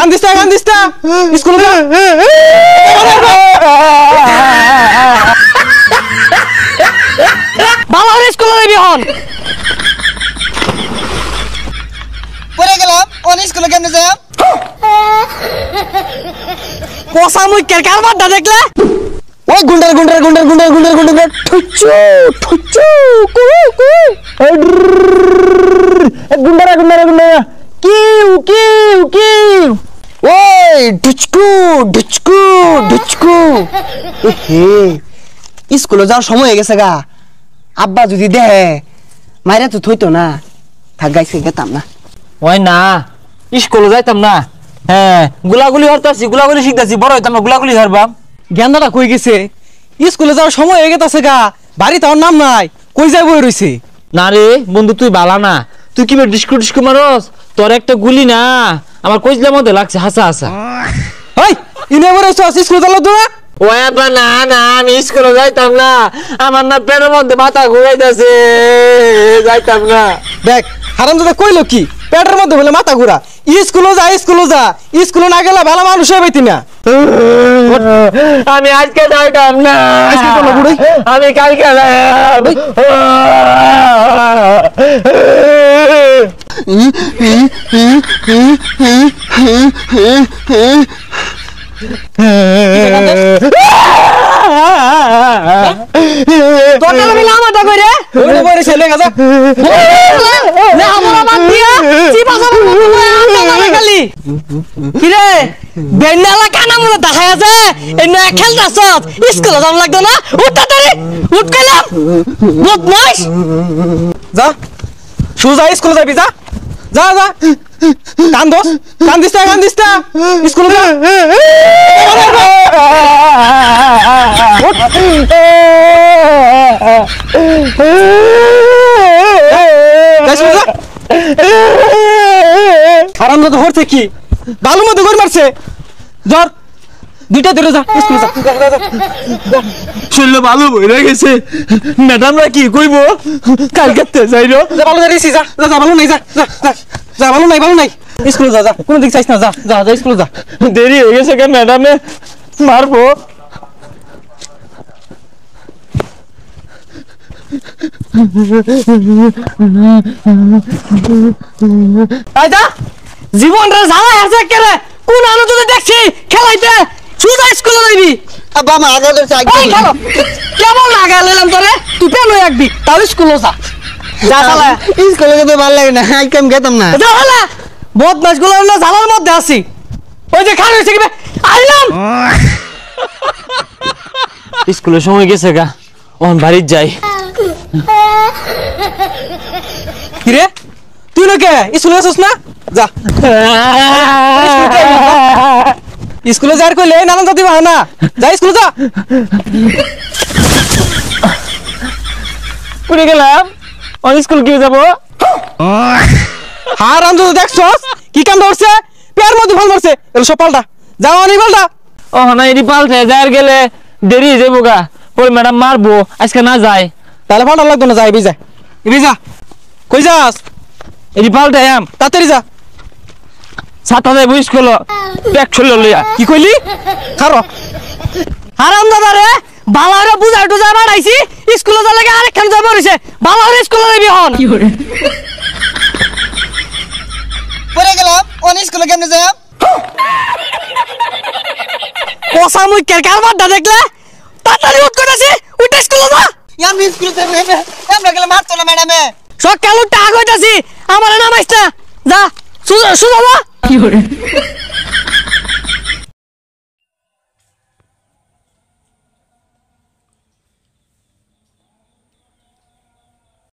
কান্দিস না স্কুলে যা বাবা স্কুলে যাবি হন পড়ে গেলাম অন স্কুলে কেমনে যাই কোসা মুই কারবারটা দেখলে ওই গুন্ডার ঠুচু কু গুন্ডারা কিউ ওই ঢুচকু হে স্কুলে যাওয়ার সময় হয়ে গেছে গা আব্বা যদি দেহে মাইরা তো থইতো না থাক গাইছে গেতাম না ওই না স্কুলে যাইতাম না হ্যাঁ গুলাগুলি হরতাছি গুলাগুলি শিখতাছি বড় হইতাম না গুলাগুলি ধরবাম জ্ঞানদাটা কই গেছে স্কুলে যাওয়ার সময় হয়ে গেছে গা বাড়ি তার নাম নাই কই যাই বই রইছে না রে বন্ধু তুই বালা না তুই কি ডিস্কু মারস তোর একটা গুলি না আমার কইজলার মধ্যে লাগছে হাসা ওই ইনে বড় স্কুলে যালো তো না ওই আব্বা না আমি স্কুলে যাইতাম না আমার না পেটের মধ্যে মাথা ঘুরাইতাছে যাইতাম না দেখ হারামজাদা কইলো কি পেটের মধ্যে বলে মাথা ঘুরা স্কুলে যা স্কুলে না গেলে ভালো মানুষ হইবি না আমি আজকে যাইতাম না আজকে চলো বুড়ি আমি কালকে সুজা স্কুলে যাবি যা কান্দিস না স্কুলে যা হারামজাদা হচ্ছে কি বালুর মধ্যে ঘর মারছে জ্বর দুইটা ধরে যা স্কুলে যা শুনলো ভালো বইরা গেছে ম্যাডামরা কি কইবো কালকে যাইরো ভালো যাইছি যা ভালো নাই যা ভালো নাই স্কুলে যা কোনো দিক চাইছ না যা স্কুলে যা দেরি হয়ে গেছে কেন ম্যাডামে মারবো জীবনটা জ্বালা আছে কেরে কোন আলো যদি দেখছি খেলাইতে সুজা স্কুলে যাইবি আব্বা মা আগে চাই কেমন লাগা লইলাম তোরে তুই পেন হয়ে একবি তাও স্কুলে যা শালা স্কুলে যেতে ভালো লাগে না আই কেম গেতাম না যা শালা বদমাশ গুলো না জ্বালার মধ্যে আছি ওই যে খান হইছে কি আইলাম স্কুলের সময় গেছে গা ওন বাড়ি যাই কিরে তুই লোকে স্কুলে আসছ না যা স্কুলে যার কইলে নানান জাতি বাহানা যা স্কুলে যা পুরে গেলাম ওই স্কুল কি যাব হারাম যদি দেখছস কি কাম ধরছে পেয়ার মধ্যে ভাল মারছে এলো সব পাল্টা যাও আনি পাল্টা ও না এডি পাল্টে যার গেলে দেরি হয়ে যাবো গা ওই ম্যাডাম মারবো আজকে না যায় তাহলে পাল্টা লাগতো না যাই যা কই যাস এডি পাল্টে আম তাড়াতাড়ি যা ছাতা দেব স্কুল ব্যাগ ছুলে লইয়া কি কইলি খারো হারাম দাদা রে বালারে বুঝাই টুজা বাড়াইছি স্কুলে যা লাগে আরেকখান যাব রইছে বালারে স্কুলে যাবি হন কি করে পড়ে গেলাম অন স্কুলে কেমনে যাই কোসা মুই কারবারটা দেখলে তাড়াতাড়ি উঠ কইতাছি উঠ স্কুলে যা আমি স্কুলে যাব আমরা গেলে মারতো না ম্যাডামে সকাল উঠতে আগ হইতাছি আমারে নামাইছ না যা সুজা কি করে